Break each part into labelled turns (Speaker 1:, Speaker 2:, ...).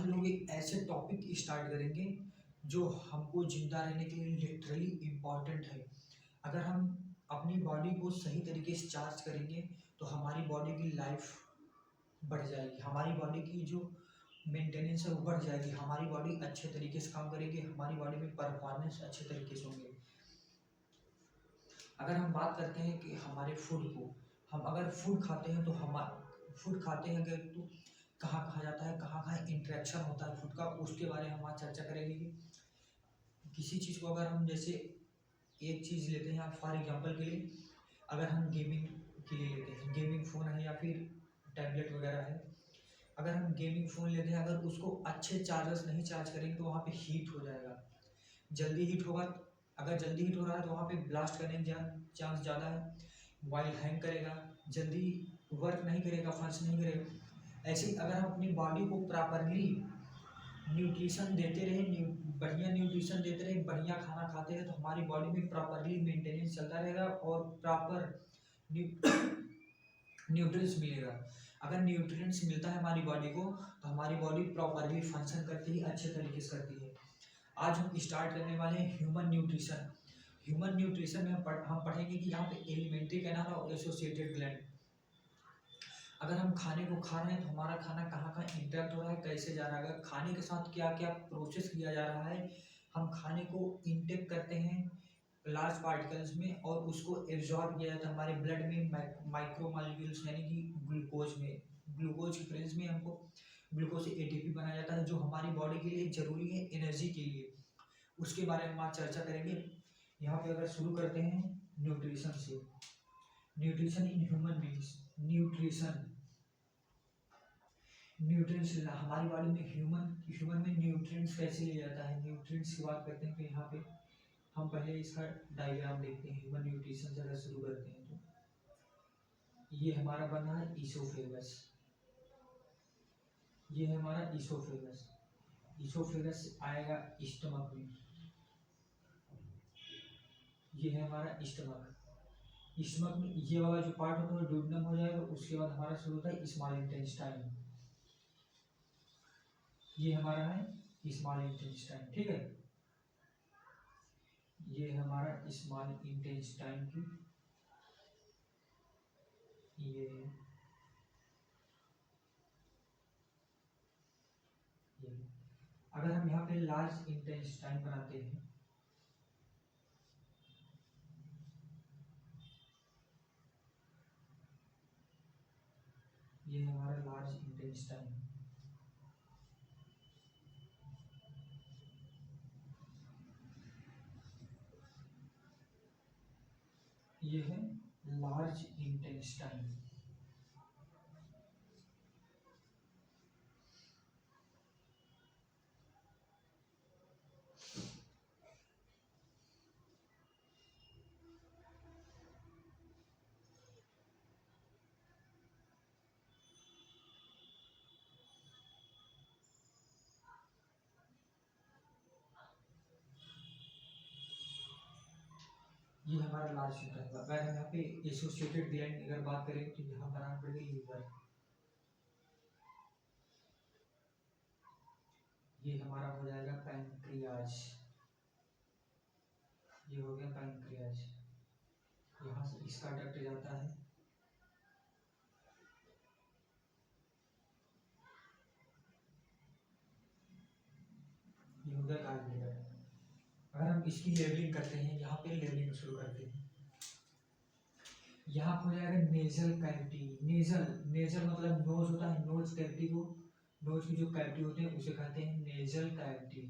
Speaker 1: हम लोग एक ऐसे टॉपिक स्टार्ट करेंगे जो हमको जिंदा रहने के लिए लिटरली इम्पॉर्टेंट है। अगर हम अपनी बॉडी को सही तरीके से चार्ज करेंगे तो हमारी बॉडी की लाइफ बढ़ जाएगी, हमारी बॉडी की जो मेंटेनेंस है वो बढ़ जाएगी, हमारी बॉडी अच्छे तरीके से काम करेगी, हमारी बॉडी में परफॉर्मेंस अच्छे तरीके से होंगे। अगर हम बात करते हैं कि हमारे फूड को, हम अगर फूड खाते हैं तो फूड खाते हैं अगर तो कहाँ कहाँ जाता है, कहाँ कहाँ इंटरेक्शन होता है फूड का, उसके बारे में हम आज चर्चा करेंगे कि किसी चीज़ को अगर हम जैसे एक चीज़ लेते हैं फॉर एग्जांपल के लिए, अगर हम गेमिंग के लिए लेते हैं, गेमिंग फ़ोन है या फिर टैबलेट वगैरह है, अगर हम गेमिंग फ़ोन लेते हैं, अगर उसको अच्छे चार्जर्स नहीं चार्ज करेंगे तो वहाँ पे हीट हो जाएगा, जल्दी हीट होगा। अगर जल्दी हीट हो रहा है तो वहाँ पे ब्लास्ट करने का चांस ज़्यादा है, मोबाइल हैंग करेगा, जल्दी वर्क नहीं करेगा, फंक्शन नहीं करेगा। ऐसे ही अगर हम अपनी बॉडी को प्रॉपरली न्यूट्रिशन देते रहे, बढ़िया न्यूट्रिशन देते रहे, बढ़िया खाना खाते रहे तो हमारी बॉडी में प्रॉपरली मेंटेनेंस चलता रहेगा और प्रॉपर न्यूट्रिएंट्स मिलेगा। अगर न्यूट्रिएंट्स मिलता है हमारी बॉडी को तो हमारी बॉडी प्रॉपरली फंक्शन करती है, अच्छे तरीके से करती है। आज हम स्टार्ट करने वाले हैं ह्यूमन न्यूट्रिशन। ह्यूमन न्यूट्रिशन में हम पढ़ेंगे कि यहाँ पे एलिमेंट्री कैनाल और एसोसिएटेड ग्लैंड। अगर हम खाने को खा रहे हैं तो हमारा खाना कहाँ कहाँ इंटरेक्ट हो रहा है, कैसे जा रहा है, अगर खाने के साथ क्या क्या प्रोसेस किया जा रहा है। हम खाने को इंटेक करते हैं लार्ज पार्टिकल्स में और उसको एब्जॉर्ब किया जाता है हमारे ब्लड में माइक्रो मॉलिक्यूल्स यानी कि ग्लूकोज में, ग्लूकोज की प्रेजेंस में हमको ग्लूकोज से एटीपी बनाया जाता है जो हमारी बॉडी के लिए जरूरी है एनर्जी के लिए। उसके बारे में आज चर्चा करेंगे। यहाँ पे अगर शुरू करते हैं न्यूट्रिशन से, nutrition in human beings, nutrition nutrients हमारी बॉडी में ह्यूमन में न्यूट्रिएंट्स कैसे लिया जाता है। न्यूट्रिएंट्स की बात करते हैं तो यहाँ पे हम पहले इसका डायग्राम देखते हैं। ह्यूमन न्यूट्रिशन से अगर शुरू करते हैं तो ये हमारा बना है ईसोफेगस, ये है हमारा ईसोफेगस। ईसोफेगस आएगा स्टमक में, ये है हमारा स्टमक। स्टमक में ये वाला जो पार्ट होता है डुओडेनम हो जाएगा। उसके बाद हमारा शुरू होता है स्मॉल इंटेस्टाइन, ये हमारा है स्मॉल इंटेस्टाइन, ठीक है। ये हमारा स्मॉल इंटेस्टाइन की ये अगर हम यहाँ पे लार्ज इंटेस्टाइन बनाते हैं, ये हमारा लार्ज इंटेस्टाइन, ये है लार्ज इंटेस्टाइन। ये हमारा लार्ज इंटेस्टाइन। अगर हम यहाँ पे एसोसिएटेड ग्लैंड अगर बात करें तो यहाँ बनाना पड़ेगा लीवर, ये हमारा हो जाएगा पैंक्रियाज, ये हो गया पैंक्रियाज। यहाँ से इसका डक्ट जाता है, ये हो गया गॉलब्लैडर। अगर हम इसकी लेवलिंग करते हैं, यहाँ पे लेवलिंग शुरू करते हैं, यहाँ हो जाएगा नेजल कैविटी। नेजल नेजल मतलब नोज होता है, नोज कैविटी को, नोज की जो कैविटी होते हैं उसे कहते हैं नेजल कैविटी।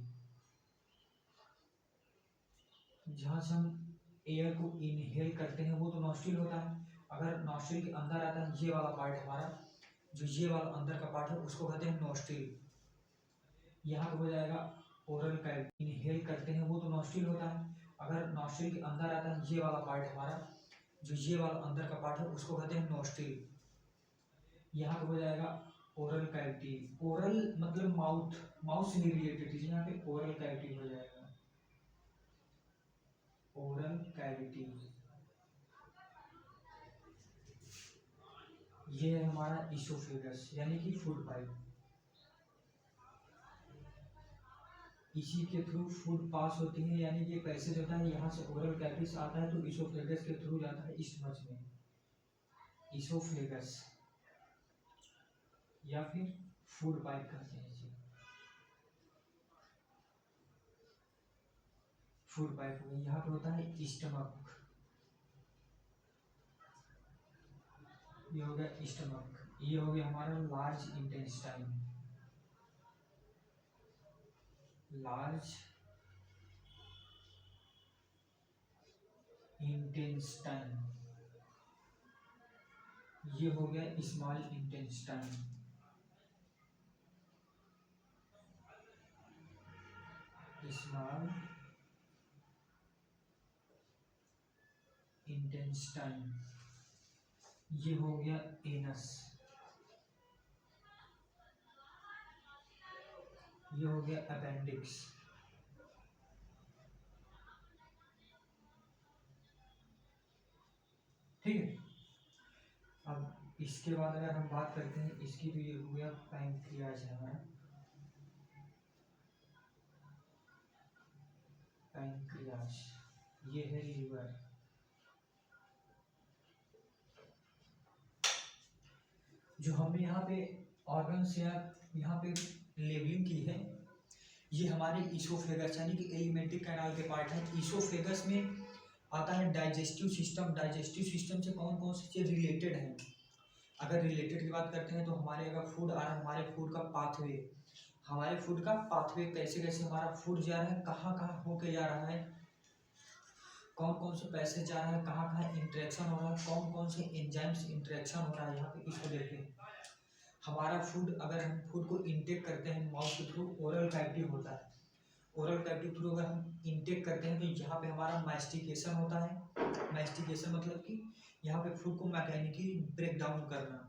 Speaker 1: जहाँ से हम एयर को इनहेल करते हैं वो तो नॉस्ट्रिल होता है। अगर नॉस्ट्रिल के अंदर आता है ये वाला पार्ट हमारा, जो ये वाला अंदर का पार्ट है उसको कहते हैं नॉस्ट्रिल। यहाँ पे हो जाएगा ओरल कैविटी, इनहेल करते हैं वो तो नॉस्ट्रिल होता है। अगर नॉस्ट्रिल के अंदर आता है ये वाला पार्ट हमारा, जो ये वाला अंदर का पार्ट है उसको कहते हैं नॉस्ट्रिल। यहाँ पे हो जाएगा ओरल कैविटी। ओरल मतलब माउथ, माउथ से रिलेटेड चीज, यहाँ पे ओरल कैविटी हो जाएगा, ओरल कैविटी। ये है हमारा इसोफेगस यानी कि फूड पाइप। इसी के थ्रू फूड पास होती है, यानी कि पैसेज होता है यहाँ से ओरल कैविटीज आता है तो इसोफ्लेगस के थ्रू जाता है स्टमच में, इसोफ्लेगस या फिर फूड पाइप कहते हैं इसे। फूड पाइप में यहाँ पे होता है स्टमक, ये हो गया स्टमक, ये हो गया हमारा लार्ज इंटेस्टाइन, लार्ज इंटेस्टाइन, ये हो गया स्मॉल इंटेस्टाइन, स्मॉल इंटेस्टाइन, ये हो गया एनस, ये हो गया अपेंडिक्स। ठीक है, अब इसके बाद अगर हम बात करते हैं इसकी, तो ये हो गया पैंक्रियाज है हमारा, पैंक्रियाज, ये है लीवर। जो हमने यहाँ पे ऑर्गन्स या यहाँ पे लेबलिंग की है, ये हमारे ईसोफेगस यानी कि एलिमेंट्री कैनाल के पार्ट है। ईसोफेगस में आता है डाइजेस्टिव सिस्टम, डाइजेस्टिव सिस्टम से कौन कौन सी चीज़ रिलेटेड है। अगर रिलेटेड की बात करते हैं तो हमारे अगर फूड आ रहा है, हमारे फूड का पाथवे, हमारे फूड का पाथवे कैसे कैसे हमारा फूड जा रहा है, कहाँ कहाँ होके जा रहा है, कौन कौन से पैसेज जा रहा है, कहाँ कहाँ इंटरेक्शन हो रहा है, कौन कौन से एंजाइम्स इंटरेक्शन हो रहा है, यहाँ पे इसको देखते हैं। हमारा फूड, अगर हम फूड को इंटेक करते हैं माउथ के थ्रू, ओरल कैविटी होता है, ओरल कैविटी थ्रू अगर हम इंटेक करते हैं तो यहाँ पे हमारा मैस्टिकेशन होता है। मैस्टिकेशन मतलब कि यहाँ पे फूड को मैकेनिकली ब्रेक डाउन करना।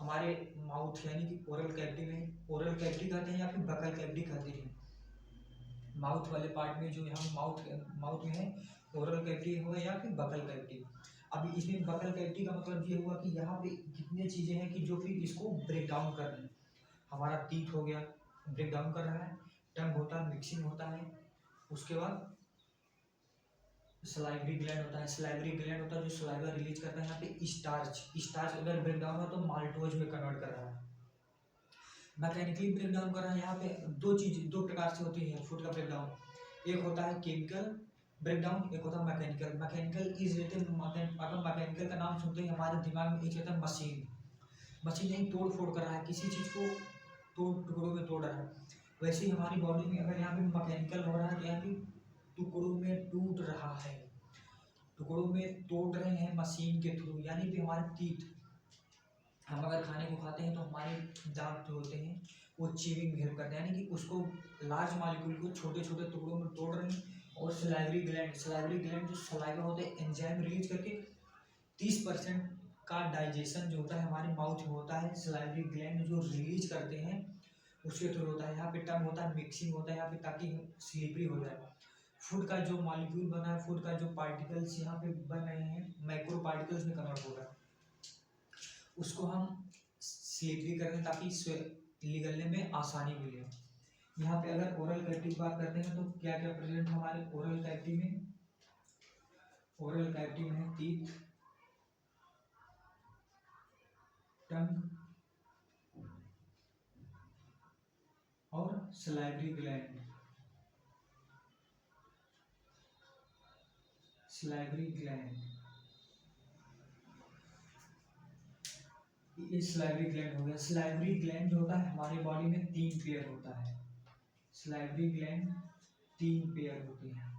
Speaker 1: हमारे माउथ यानी कि ओरल कैविटी में, ओरल कैविटी कहते हैं या फिर बकल कैविटी कहते हैं, माउथ वाले पार्ट में जो यहाँ माउथ में है, ओरल कैविटी हो या फिर बकल कैविटी। अभी इसमें बकल कैविटी का मतलब ये हुआ कि यहाँ पे कितने चीज़ें हैं कि जो फिर इसको ब्रेक डाउन कर रही हैं। हमारा टीथ हो गया, ब्रेक डाउन कर रहा है, टंग होता है, मिक्सिंग होता है, उसके बाद सलाइवरी ग्लैंड होता है, सलाइवरी ग्लैंड होता है जो सलाइवा रिलीज करता है। यहाँ पे स्टार्च, स्टार्च अगर ब्रेक डाउन हो तो माल्टोज में कन्वर्ट कर रहा है, मैकेनिकली ब्रेक डाउन कर रहा है। यहाँ पे दो प्रकार से होती है फूड का ब्रेक डाउन, एक होता है केमिकल ब्रेक डाउन, एक होता है मैकेनिकल। मैकेनिकल इज रिलेटेड, अगर मैकेनिकल का नाम सुनते ही हमारे दिमाग में एक रहता है मशीन, मशीन नहीं तोड़ फोड़ कर रहा है, किसी चीज़ को तोड़ टुकड़ों में तोड़ रहा है। वैसे ही हमारी बॉडी में अगर यहाँ पे मैकेनिकल हो रहा है तो यहाँ पे टुकड़ों में टूट रहा है, टुकड़ों में तोड़ रहे हैं मशीन के थ्रू। यानी कि हमारे टीथ, हम अगर खाने को खाते हैं तो हमारे दांत जो होते हैं वो चीविंग हेल्प करते हैं, यानी कि उसको लार्ज मॉलिक्यूल को छोटे छोटे टुकड़ों में तोड़ रहे हैं। और सलाइवरी ग्लैंड, सलाइवरी ग्लैंड जो सलाइवा होते हैं एंजाइम रिलीज करके 30% का डाइजेशन जो होता है हमारे माउथ में होता है, सलाइवरी ग्लैंड जो रिलीज करते हैं उसके थ्रू होता है। यहाँ पे टंग होता है, मिक्सिंग होता है यहाँ पे, ताकि स्लीपरी हो जाए। फूड का जो मॉलिक्यूल बना है, फूड का जो पार्टिकल्स यहाँ पे बन रहे हैं, माइक्रो पार्टिकल्स में कन्वर्ट हो रहा है, उसको हम स्लीपरी कर दें ताकि निगलने में आसानी मिले। यहाँ पे अगर ओरल कैविटी की बात करते हैं तो क्या क्या प्रेजेंट हमारे ओरल कैविटी में, ओरल कैविटी में है टीथ, टंग और सलाइवरी ग्लैंड, सलाइवरी ग्लैंड, ये सलाइवरी ग्लैंड हो गया। सलाइवरी ग्लैंड जो होता है हमारे बॉडी में 3 पेयर होता है, सलाइवरी ग्लैंड 3 पेयर होते हैं।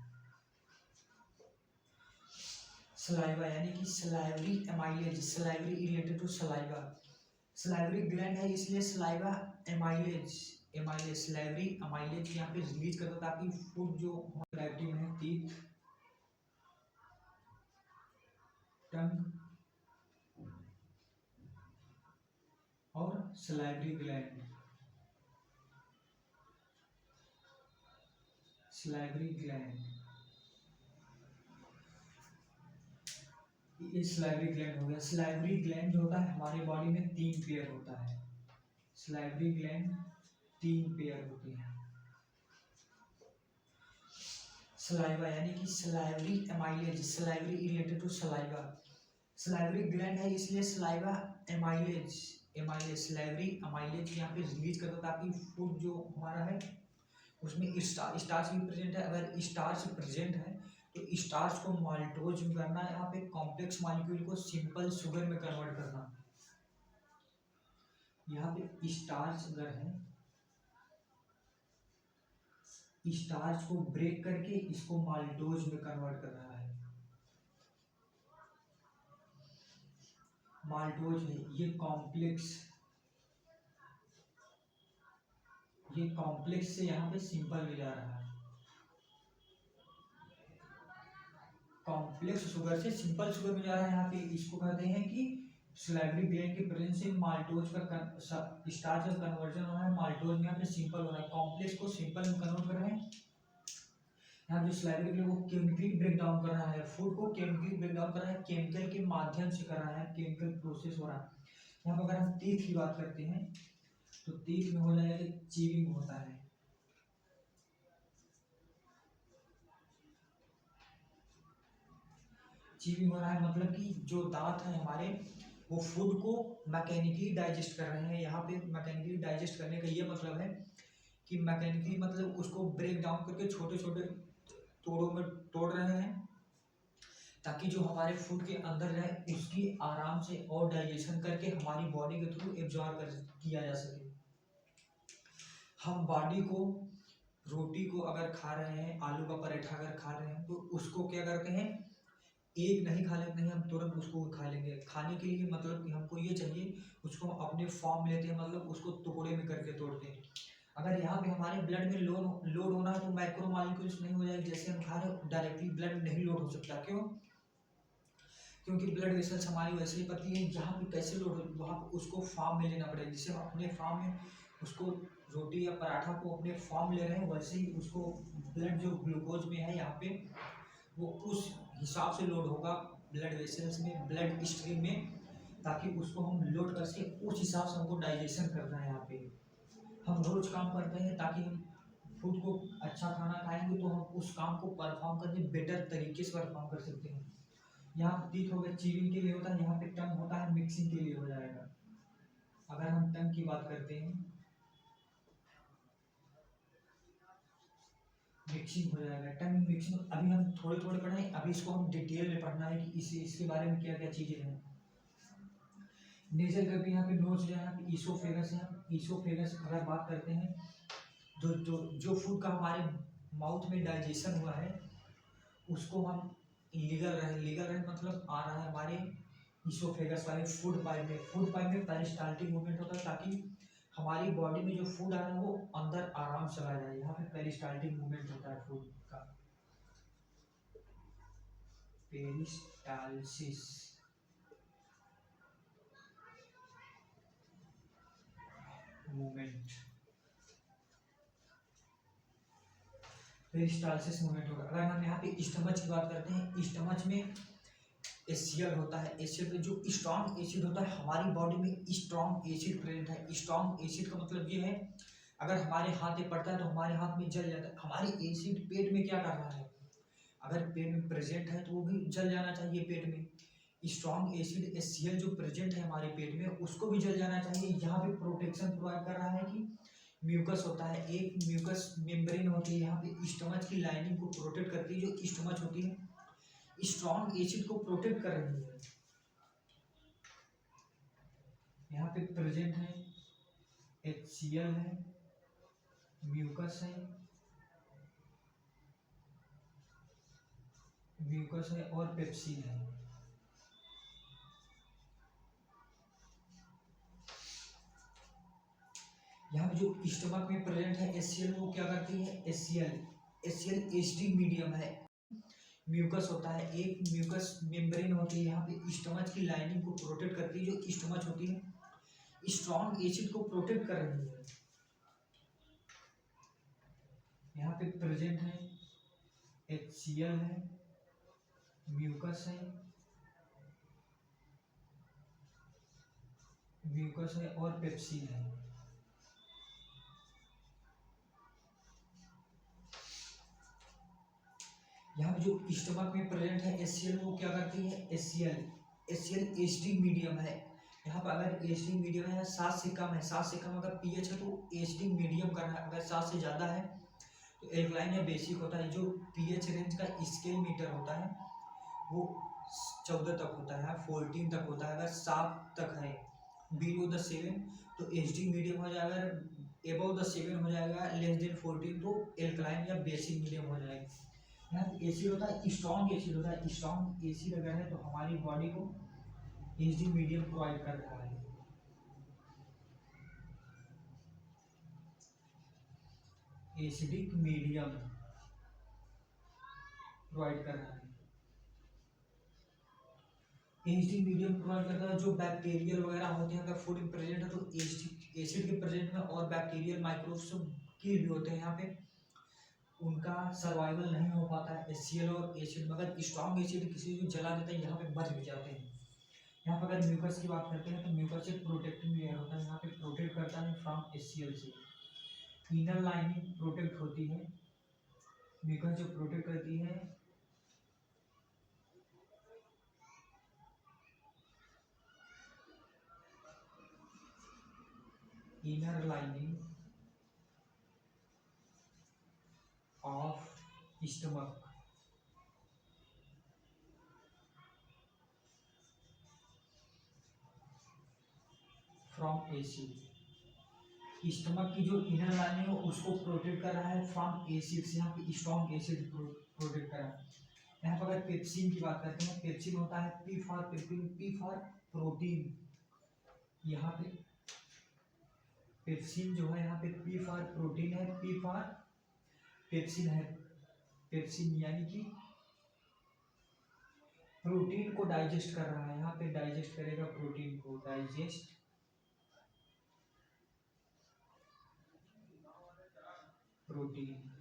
Speaker 1: सलाइवा यानी कि salivary amylase, salivary related to saliva, salivary gland है इसलिए saliva amylase, amylase salivary amylase यहाँ पे रिलीज करता ताकि फूड जो कैविटी में है, टीथ, टंग और सलाइवरी ग्लैंड, सलाइवरी ग्लैंड, ये सलाइवरी ग्लैंड हो गया। सलाइवरी ग्लैंड जो होता है हमारी बॉडी में 3 पेयर होता है, सलाइवरी ग्लैंड 3 पेयर होते हैं। सलाइवा यानी कि salivary amylase, salivary related to saliva, salivary gland है इसलिए saliva amylase, amylase salivary amylase यहाँ पे रिलीज करता ताकि फूड जो हमारा है उसमें स्टार्च भी प्रेजेंट है। अगर स्टार्च प्रेजेंट है तो स्टार्च को माल्टोज में करना, यहाँ पे कॉम्प्लेक्स मॉलिक्यूल को सिंपल शुगर में कन्वर्ट करना। यहाँ पे स्टार्च अगर है, स्टार्च को ब्रेक करके इसको माल्टोज में कन्वर्ट कर रहा है, माल्टोज है। ये कॉम्प्लेक्स से यहाँ पे सिंपल में जा रहा है, कॉम्प्लेक्स शुगर से सिंपल शुगर में जा रहा है। यहाँ पे इसको कहते हैं कि सलाइवरी ग्लैंड के प्रेजेंस से माल्टोज का स्टार्च का कन्वर्जन हो रहा है माल्टोज में, यहाँ पे सिंपल हो रहा है, कॉम्प्लेक्स को सिंपल में कन्वर्ट कर रहे हैं। यहाँ जो सलाइवरी ग्लैंड वो केमिकली ब्रेक डाउन कर रहा है, फूड को केमिकली ब्रेक डाउन कर रहा है, केमिकल के माध्यम से कर रहा है, केमिकल प्रोसेस हो रहा है। यहाँ पर अगर हम टीथ की बात करते हैं तो टीथ में हो जाएगा कि चीविंग होता है, चीविंग हो रहा है मतलब कि जो दांत है हमारे वो फूड को मैकेनिकली डाइजेस्ट कर रहे हैं। यहाँ पे मैकेनिकली डाइजेस्ट करने का ये मतलब है कि मैकेनिकली मतलब उसको ब्रेक डाउन करके छोटे छोटे तोड़ों में तोड़ रहे हैं ताकि जो हमारे फूड के अंदर रहे उसकी आराम से और डाइजेशन करके हमारी बॉडी के थ्रू एब्जॉर्ब कर किया जा सके। हम बॉडी को रोटी को अगर खा रहे हैं, आलू का पराठा अगर खा रहे हैं तो उसको क्या करते हैं, एक नहीं खा लेते नहीं, हम तुरंत उसको खा लेंगे। खाने के लिए मतलब कि हमको ये चाहिए उसको हम अपने फॉर्म में लेते हैं, मतलब उसको टुकड़े में करके तोड़ते हैं। अगर यहाँ पे हमारे ब्लड में लोड होना है तो माइक्रो मॉलिक्यूल्स नहीं हो जाएगी, जैसे हम खा रहे हो डायरेक्टली ब्लड में नहीं लोड हो सकता। क्यों? क्योंकि ब्लड वेसल्स हमारी वैसे ही पतली है, जहाँ पे कैसे लोड हो वहाँ पे उसको फॉर्म में लेना पड़ेगा। जिससे हम अपने फॉर्म में उसको रोटी या पराठा को अपने फॉर्म ले रहे हैं वैसे ही उसको ब्लड जो ग्लूकोज में है यहाँ पे वो उस हिसाब से लोड होगा ब्लड वेसल्स में, ब्लड स्ट्रीम में, ताकि उसको हम लोड कर सके। उस हिसाब से हमको डाइजेशन करना है। यहाँ पे हम रोज काम करते हैं ताकि हम फूड को अच्छा खाना खाएंगे तो हम उस काम को परफॉर्म करके बेटर तरीके से परफॉर्म कर सकते हैं। यहाँ टीथ हो गया चीविंग के लिए होता है, यहाँ पे टंग होता है मिक्सिंग के लिए हो जाएगा। अगर हम टंग की बात करते हैं मिक्सिंग हो जाएगा, टंग मिक्सिंग अभी हम थोड़े थोड़े पढ़े, अभी इसको हम डिटेल में पढ़ना है कि इसके बारे में क्या क्या चीजें हैं। नेजल का भी यहाँ पे नोज है, यहाँ पे ईसोफेगस है। ईसोफेगस अगर बात करते हैं जो फूड का हमारे माउथ में डाइजेशन हुआ है उसको हम लीगल रहे मतलब आ रहा है हमारे ईसोफेगस वाले फूड पाइप में। फूड पाइप में पेरिस्टाल्टिक मूवमेंट होता है ताकि हमारी बॉडी में जो फूड आ रहा है वो अंदर आराम से चला जाए। यहाँ पे पेरिस्टाल्टिक मूवमेंट होता है फूड का, पेरिस्टालसिस मूवमेंट, पेरिस्टालसिस मूवमेंट होगा। अगर हम यहाँ पे स्टमच की बात करते हैं, स्टमच में एसियल होता है। एसिड में जो स्ट्रॉन्ग एसिड होता है, हमारी बॉडी में स्ट्रॉन्ग एसिड प्रेजेंट है। स्ट्रॉन्ग एसिड का मतलब ये है अगर हमारे हाथ में पड़ता है तो हमारे हाथ में जल जाता है। हमारी एसिड पेट में क्या कर रहा है, अगर पेट में प्रेजेंट है तो वो भी जल जाना चाहिए पेट में। स्ट्रॉन्ग एसिड एसियल जो प्रेजेंट है हमारे पेट में उसको भी जल जाना चाहिए। यहाँ पे प्रोटेक्शन प्रोवाइड कर रहा है कि म्यूकस होता है, एक म्यूकस मेम्ब्रेन होती है यहाँ पे स्टमच की लाइनिंग को प्रोटेक्ट करती है। जो स्टमच होती है स्ट्रॉन्ग एसिड को प्रोटेक्ट कर रही है। यहाँ पे प्रेजेंट है HCl है, म्यूकस है, और पेप्सिन है। यहाँ पे जो स्टमक में प्रेजेंट है HCl वो क्या करती है, HCl एसिडिक मीडियम है। म्यूकस होता है, एक म्यूकस मेम्ब्रेन होती है यहाँ पे स्टमच की लाइनिंग को प्रोटेक्ट करती है। जो स्टमच होती है स्ट्रॉन्ग एसिड को प्रोटेक्ट कर रही है। यहाँ पे प्रेजेंट है HCl है, म्यूकस है, और पेप्सिन है। यहाँ पे जो स्टमक में प्रेजेंट है एचसीएल, वो क्या करती है, एचसीएल एसिडिक मीडियम है। यहाँ पर अगर एसिडिक मीडियम है 7 से कम है, 7 से कम अगर पीएच है तो एसिडिक मीडियम करना है, अगर 7 से ज़्यादा है तो एल्कलाइन या बेसिक होता है। जो पीएच रेंज का स्केल मीटर होता है वो 14 तक होता है, 14 तक होता है। अगर 7 तक है बिलो द 7 तो एसिडिक मीडियम हो जाएगा, एबव द 7 हो जाएगा, लेस देन 14 तो एल्कलाइन या बेसिक मीडियम हो जाएगा। यहाँ एसिड होता है, स्ट्रॉन्ग एसिड होता है, स्ट्रॉन्ग एसिड अगर है तो हमारी बॉडी को एसिडिक मीडियम प्रोवाइड कर रहा है। एसिडिक मीडियम प्रोवाइड कर रहा है, एसिडिक मीडियम प्रोवाइड करता है। जो बैक्टीरियल वगैरह होते हैं, अगर फूड में प्रेजेंट है तो एसिड के प्रेजेंट में और बैक्टीरियल माइक्रोब्स की भी होते हैं, यहाँ पे उनका सर्वाइवल नहीं हो पाता है एचसीएल और एसिड। मगर स्ट्रॉन्ग एसिड किसी को जला देता है, यहाँ पे बच भी जाते हैं। यहाँ पर अगर म्यूकस की बात करते हैं तो म्यूकस एक प्रोटेक्टिव लेयर होता है, यहाँ पे प्रोटेक्ट करता है फ्रॉम एचसीएल से। इनर लाइनिंग प्रोटेक्ट होती है, म्यूकस जो प्रोटेक्ट करती है inner lining of stomach from acid. Stomach की जो इनर लाइनिंग है उसको प्रोटेक्ट कर रहा है फ्रॉम एसिड से, यहाँ पे स्ट्रॉन्ग एसिड प्रोटेक्ट कर रहा है। यहाँ पर अगर पेप्सिन की बात करते हैं, पेप्सिन होता है P for pepsin, P for protein. यहाँ पे पेप्सिन जो है, यहाँ पे पी फॉर प्रोटीन है, पी फॉर पेप्सिन है। पेप्सिन यानी कि प्रोटीन को डाइजेस्ट कर रहा है, यहाँ पे डाइजेस्ट करेगा प्रोटीन को, डाइजेस्ट प्रोटीन।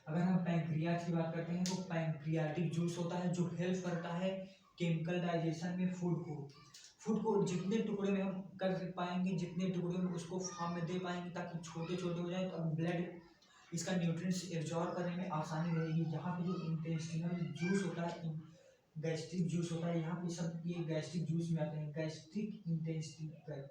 Speaker 1: अगर हम पैंक्रियाज की बात करते हैं तो पैंक्रियाटिक जूस होता है जो हेल्प करता है केमिकल डाइजेशन में फूड को जितने टुकड़े में हम कर पाएंगे, जितने टुकड़े में उसको फॉर्म में दे पाएंगे ताकि छोटे छोटे हो जाए, तो ब्लड इसका न्यूट्रिएंट्स एब्जॉर्ब करने में आसानी रहेगी। यहाँ पे जो इंटेस्टिनल जूस होता है, गैस्ट्रिक जूस होता है, यहाँ पे सब ये गैस्ट्रिक जूस में आते हैं। गैस्ट्रिक इंटेस्टिनल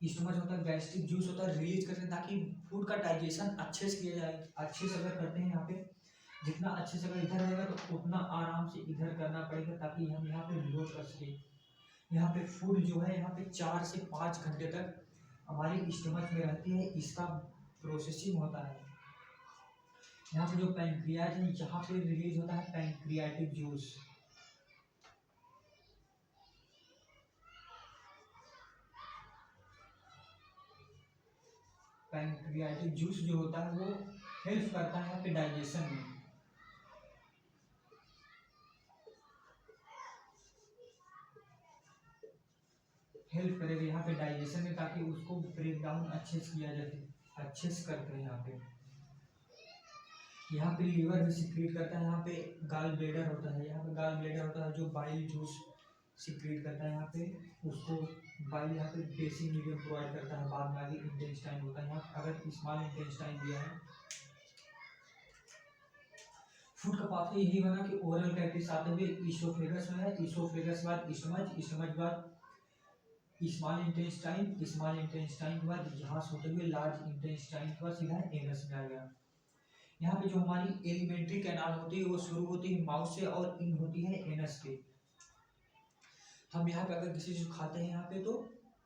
Speaker 1: स्टमक होता है, गैस्ट्रिक जूस होता है, रिलीज करते हैं ताकि फूड का डाइजेशन अच्छे से किया जाए। अच्छे से अगर करते हैं यहाँ पे, जितना अच्छे से अगर इधर रहेगा तो उतना आराम से इधर करना पड़ेगा ताकि हम यहाँ पे रिलोड कर सके। यहाँ पे फूड जो है यहाँ पे 4 से 5 घंटे तक हमारी स्टमक में रहती है, इसका प्रोसेसिंग होता है। यहाँ पे जो पैंक्रियाज है यहाँ पे रिलीज होता है पैंक्रियाटिक जूस। पैंक्रियाटिक जूस जो होता है वो हेल्प करता है यहाँ पे डाइजेशन में, हेल्प करेगा यहाँ पे डाइजेशन में, ताकि उसको ब्रेक डाउन अच्छे से किया जाए, अच्छे से करते हैं। यहाँ पे लीवर भी सिक्रीट करता है, यहाँ पे गाल ब्लेडर होता है, यहाँ पे गाल ब्लेडर होता है जो बाइल जूस सिक्रीट करता है, यहाँ पे उसको बाइल यहाँ पे बेसिक मीडियम प्रोवाइड करता है। बाद में आगे इंटेस्टाइन होता है, यहाँ अगर स्मॉल इंटेस्टाइन दिया है। फूड का पाथवे यही बना कि ओरल कैविटी आते हुए ईसोफेगस में है, ईसोफेगस बाद स्टमच, स्टमच बाद स्मॉल इंटेस्टाइन, स्मॉल इंटेस्टाइन के बाद यहाँ से होते हुए लार्ज इंटेस्टाइन के बाद सीधा एनस में आ गया। यहाँ पे जो हमारी एलिमेंट्री कैनाल होती है वो शुरू होती है माउथ से और इन होती है एनस पे। हम यहाँ पे अगर किसी चीज खाते हैं यहाँ पे तो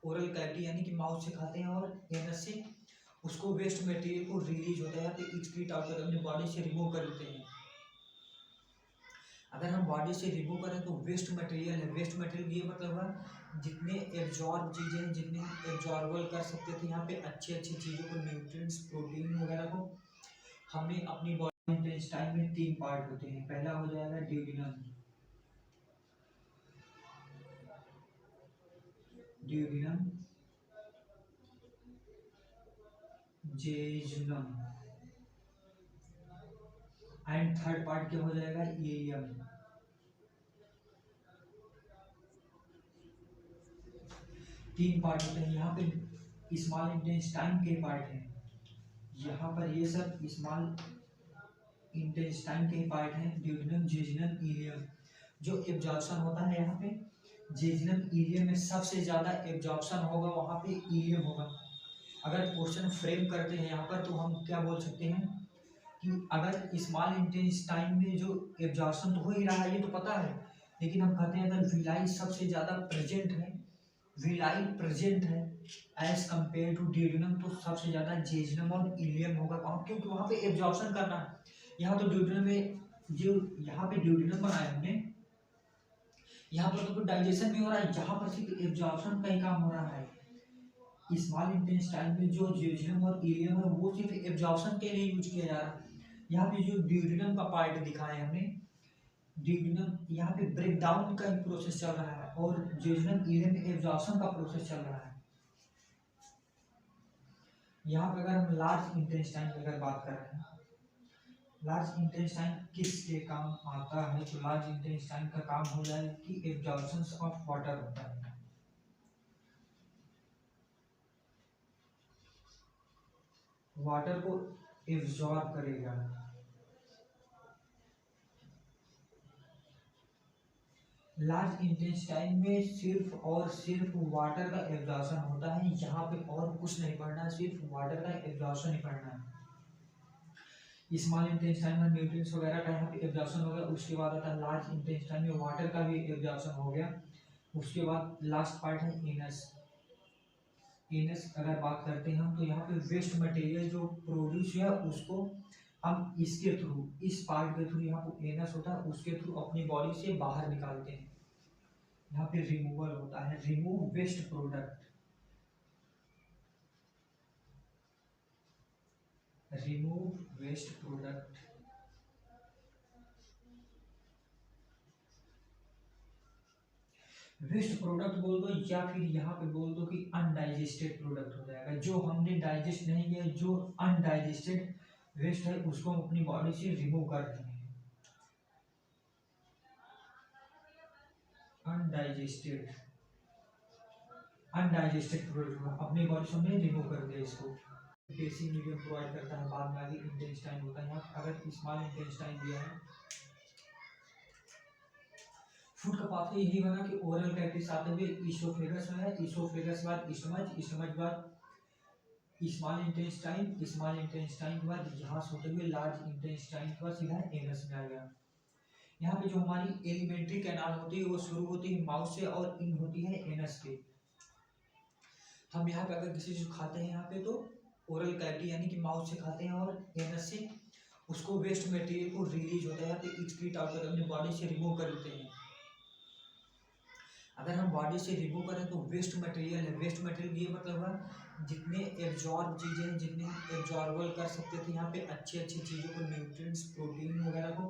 Speaker 1: ओरल कैविटी यानी कि माउथ से खाते हैं और एनस से उसको वेस्ट मटेरियल को रिलीज होता है, यहाँ पे एक्सक्रीट आउट कर अपनी बॉडी से रिमूव कर देते हैं। अगर हम बॉडी से रिमूव करें तो वेस्ट मटेरियल है, वेस्ट मटेरियल ये मतलब है जितने एब्जॉर्ब चीज़ें हैं, जितने हम एब्जॉर्बल कर सकते थे यहाँ पे अच्छी अच्छी चीज़ों को, न्यूट्रिएंट्स प्रोटीन वगैरह को, हमने अपनी बॉडी इंटेस्टाइन में 3 पार्ट होते हैं। पहला हो जाएगा duodenum, duodenum, jejunum and third part क्या हो जाएगा, इलियम। तीन पार्ट होते हैं यहाँ पे, स्मॉल इंटेस्टाइन के पार्ट हैं यहाँ पर ये सब स्मॉल इंटेस्टाइन के पार्ट हैं, ड्यूडेनम, जेजुनम, इलियम। जो एब्जॉर्प्शन होता है यहाँ पे जेजुनम, इलियम में सबसे ज्यादा एब्जॉर्प्शन होगा, वहाँ पे इलियम होगा। अगर क्वेश्चन फ्रेम करते हैं यहाँ पर तो हम क्या बोल सकते हैं कि अगर स्मॉल इंटेस्टाइन में जो एब्जॉर्प्शन तो हो ही रहा है ये तो पता है, लेकिन हम कहते हैं अगर विलाई सबसे ज्यादा प्रेजेंट है, विलाई प्रेजेंट है एज कंपेयर टू ड्यूडेनम, तो सबसे ज्यादा जेजुनम और इलियम होगा। वहाँ क्योंकि वहाँ पे एब्जॉर्प्शन करना है। यहाँ तो ड्यूडेनम में जो यहाँ पे ड्यूडेनम बनाया हमने, यहाँ पर तो डाइजेशन भी हो रहा है, यहाँ पर सिर्फ एब्जॉर्प्शन का ही काम हो रहा है। स्मॉल इंटेस्टाइन में जो जेजुनम और इलियम है वो सिर्फ एब्जॉर्प्शन के लिए यूज किया जा रहा है। यहाँ पे जो ड्यूडेनम का पार्ट दिखाया है हमने, ड्यूडेनम यहाँ पे ब्रेक डाउन का ही प्रोसेस चल रहा है और जेजुनम इलियम में एब्जॉर्प्शन का प्रोसेस चल रहा है। यहाँ पे अगर हम लार्ज इंटेस्टाइन की अगर बात कर रहे हैं, लार्ज इंटेस्टाइन किसके काम आता है, तो लार्ज इंटेस्टाइन का काम हो जाए कि एब्जॉर्प्शन ऑफ वाटर होता है, वाटर को एब्जॉर्ब करेगा। लार्ज इंटेस्टाइन में सिर्फ और सिर्फ वाटर का एब्जॉर्प्शन होता है, यहाँ पे और कुछ नहीं पढ़ना है, सिर्फ वाटर का एब्जॉर्प्शन ही पढ़ना है। स्मॉल इंटेस्टाइन में न्यूट्रिएंट्स वगैरह का यहाँ पे एब्जॉर्प्शन हो गया, उसके बाद आता है लार्ज इंटेस्टाइन में वाटर का भी एब्जॉर्प्शन हो गया। उसके बाद लास्ट पार्ट है एनस। एनस अगर बात करते हैं हम तो यहाँ पे वेस्ट मटेरियल जो प्रोड्यूस है उसको हम इसके थ्रू, इस पार्ट के थ्रू, यहाँ पे एनस होता है उसके थ्रू अपनी बॉडी से बाहर निकालते हैं। यहाँ पे रिमूवल होता है, remove waste product, remove waste product. Waste product बोल दो या फिर यहाँ पे बोल दो कि अनडाइजेस्टेड प्रोडक्ट हो जाएगा, जो हमने डाइजेस्ट नहीं किया, जो अनडाइजेस्टेड वेस्ट है उसको हम अपनी बॉडी से रिमूव कर रहे हैं। अनडाइजेस्टेड, अनडाइजेस्टेड प्रोडक्ट अपनी बॉडी से हमने रिमूव कर दिया इसको। बेसिक मीडियम प्रोवाइड करता है, बाद में आगे इंटेस्टाइन होता है। यहाँ अगर स्मॉल इंटेस्टाइन दिया है, फूड का पाथवे यही बना कि ओरल कैविटीज आते हुए इसोफेगस में है, इसोफेगस के बाद स्टमच, स्टमच के बाद स्मॉल इंटेस्टाइन, स्मॉल इंटेस्टाइन के बाद यहाँ से होते हुए लार्ज इंटेस्टाइन के बाद सीधा एनस में आ गया। यहाँ पे जो हमारी एलिमेंट्री कैनाल होती है वो शुरू होती है माउथ से और इन होती है एनस पे। हम यहाँ पे अगर किसी चीज खाते हैं यहाँ पे तो ओरल कैविटी यानी कि माउथ से खाते हैं और एनस से उसको वेस्ट मटेरियल को रिलीज होता है, यहाँ पे एक्सक्रीट आउट करके अपनी बॉडी से रिमूव कर देते हैं। अगर हम बॉडी से रिमूव करें तो वेस्ट मटेरियल है, वेस्ट मटेरियल ये मतलब है जितने एब्जॉर्ब चीज़ें हैं, जितने हम एब्जॉर्बल कर सकते थे यहाँ पे अच्छी अच्छी चीज़ों को, न्यूट्रिएंट्स, प्रोटीन वगैरह को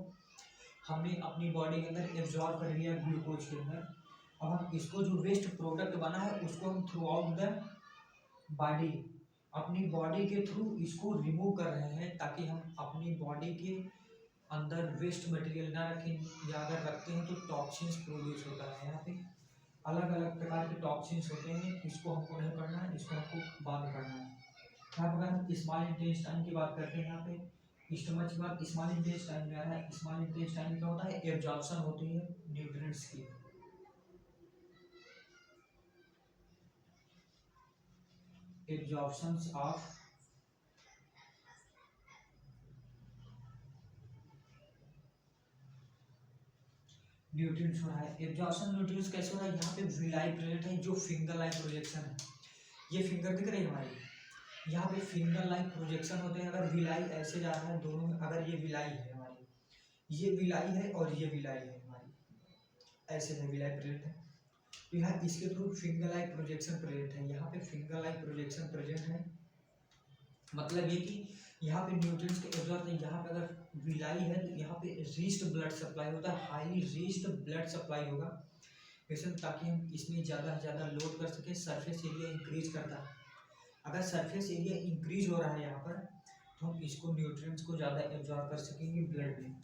Speaker 1: हमने अपनी बॉडी के अंदर एब्जॉर्ब कर लिया ग्लूकोज के अंदर। अब हम इसको जो वेस्ट प्रोडक्ट बना है उसको हम थ्रू आउट द बॉडी, अपनी बॉडी के थ्रू इसको रिमूव कर रहे हैं ताकि हम अपनी बॉडी के अंदर वेस्ट मटेरियल ना रखें, या अगर रखते हैं तो टॉक्सिन्स प्रोड्यूस होता है। यहाँ पे अलग अलग प्रकार के टॉक्सिन्स होते हैं, इसको हमको नहीं पढ़ना है, इसको हमको बाद में पढ़ना है। यहाँ पर अगर हम स्मॉल इंटेस्टाइन की बात करते हैं, यहाँ पे स्टमच के बाद स्मॉल इंटेस्टाइन में आ रहा है। स्मॉल इंटेस्टाइन क्या होता है, एब्जॉर्प्शन होती है न्यूट्रिएंट्स की, एब्जॉर्प्शन ऑफ न्यूट्रिएंट्स हो रहा है। एब्जॉर्प्शन न्यूट्रिएंट्स कैसे हो रहा है, यहाँ पे विलाई प्रेजेंट है जो फिंगर लाइक प्रोजेक्शन है, ये फिंगर दिख रही है हमारी, यहाँ पे फिंगर लाइक प्रोजेक्शन होते हैं। अगर विलाई ऐसे जा रहा है दोनों में, अगर ये विलाई है हमारी, ये विलाई है और ये विलाई है हमारी, ऐसे है विलाई प्रेजेंट है, तो यहाँ इसके through finger like projection present है। यहाँ पे फिंगर लाइक प्रोजेक्शन प्रेजेंट है, मतलब ये कि यहाँ पे न्यूट्रिएंट्स के एब्जॉर्ब है। यहाँ पे अगर विलाई है तो यहाँ पे रिच्ड ब्लड सप्लाई होता है, हाईली रिच्ड ब्लड सप्लाई होगा पेशेंट, ताकि हम इसमें ज़्यादा से ज़्यादा लोड कर सकें, सरफेस एरिया इंक्रीज करता है। अगर सरफेस एरिया इंक्रीज हो रहा है यहाँ पर तो हम इसको न्यूट्रिएंट्स को ज़्यादा एब्जॉर्ब कर सकेंगे ब्लड में।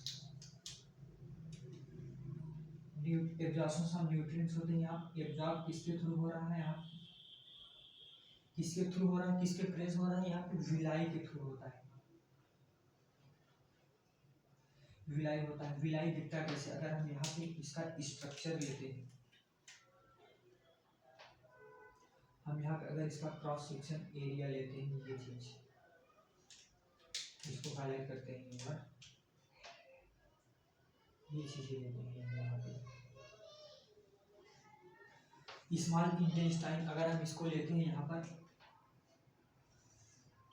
Speaker 1: एब्जॉर्प्शन ऑफ न्यूट्रिएंट्स होते हैं, यहाँ एब्जॉर्ब किसके थ्रू हो रहा है, यहाँ किसके थ्रू हो रहा है, किसके प्रेस हो रहा है, यहाँ पे विलाई के थ्रू होता है। विलाई होता है। विलाई दिखता है कैसे, अगर हम यहाँ पे इसका स्ट्रक्चर लेते हैं, हम यहाँ पे अगर इसका क्रॉस सेक्शन एरिया लेते हैं, ये चीज इसको हाईलाइट करते हैं एक बार, ये चीजें लेते हैं यहाँ पे स्मॉल इंटेस्टाइन, अगर हम इसको लेते हैं यहाँ पर,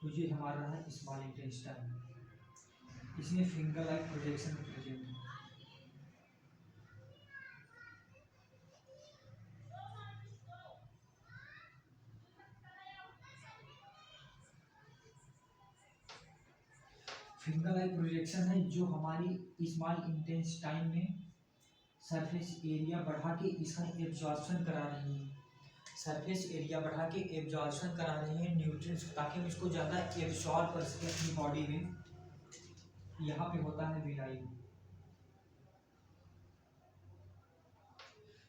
Speaker 1: तो ये हमारा है स्मॉल इंटेस्टाइन। इसमें फिंगर लाइक प्रोजेक्शन प्रेजेंट है। फिंगर लाइक प्रोजेक्शन है जो हमारी स्मॉल इंटेस्टाइन में सरफेस एरिया बढ़ा के इसका एब्जॉर्प्शन करा रही है, सरफेस एरिया बढ़ा के एब्जॉर्प्शन करा रही है न्यूट्रिएंट्स, ताकि हम इसको ज़्यादा एब्जॉर्ब कर सकें अपनी बॉडी में। यहाँ पे होता है विलाई।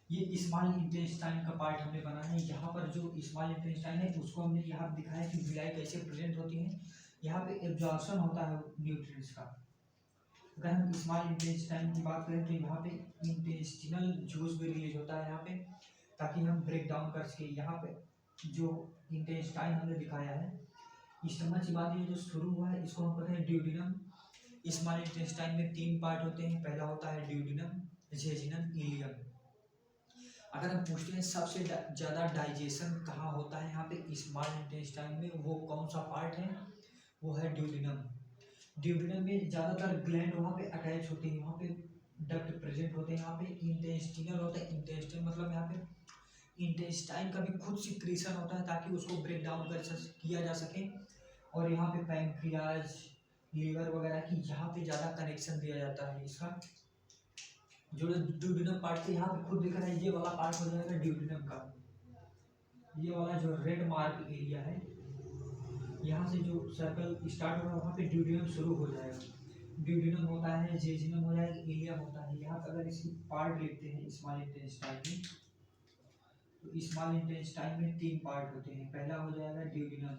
Speaker 1: ये स्मॉल इंटेस्टाइन का पार्ट हमने बना है। यहाँ पर जो स्मॉल इंटेस्टाइन है उसको हमने यहाँ दिखाया कि विलाई कैसे प्रेजेंट होती है। यहाँ पे एब्जॉर्प्शन होता है न्यूट्रिएंट्स का। अगर हम स्मॉल इंटेस्टाइन की बात करें तो यहाँ पे इंटेस्टिनल जूस भी रिलीज होता है यहाँ पे, ताकि हम ब्रेक डाउन कर सके। यहाँ पे जो इंटेस्टाइन हमने दिखाया है, स्टमक की बात, ये जो शुरू हुआ है इसको हम कहते हैं ड्यूडिनम। स्मॉल इंटेस्टाइन में 3 पार्ट होते हैं, पहला होता है ड्यूडिनम, जेजिनम, इलियम। अगर हम पूछते हैं सबसे ज़्यादा डाइजेशन कहाँ होता है यहाँ पे स्मॉल इंटेस्टाइन में, वो कौन सा पार्ट है, वो है ड्यूडिनम। ड्यूडिनम में ज़्यादातर ग्लैंड वहाँ पे अटैच होते हैं, वहाँ पे डक्ट प्रेजेंट होते हैं। यहाँ पे इंटेस्टिनल होता है, इंटेस्टाइन मतलब यहाँ पे इंटेस्टाइन का भी खुद सिक्रीशन होता है ताकि उसको ब्रेक डाउन किया जा सके। और यहाँ पे पैंक्रियाज, लीवर वगैरह की यहाँ पे ज़्यादा कनेक्शन दिया जाता है। इसका जो ड्यूडिनम पार्ट से यहाँ पे खुद दिख रहा है, ये वाला पार्ट हो जाएगा ड्यूडिनम का। ये वाला जो रेड मार्क एरिया है, यहाँ से जो सर्कल स्टार्ट हो रहा है वहाँ पे ड्यूडिनम शुरू हो जाएगा। ड्यूडिनम होता है, जेजिनम हो जाएगा, इलियम होता है। यहाँ पे अगर इसकी पार्ट लिखते हैं स्मॉल इंटेस्टाइन में, तो स्मॉल इंटेस्टाइन में 3 पार्ट होते हैं। पहला हो जाएगा ड्यूडिनम,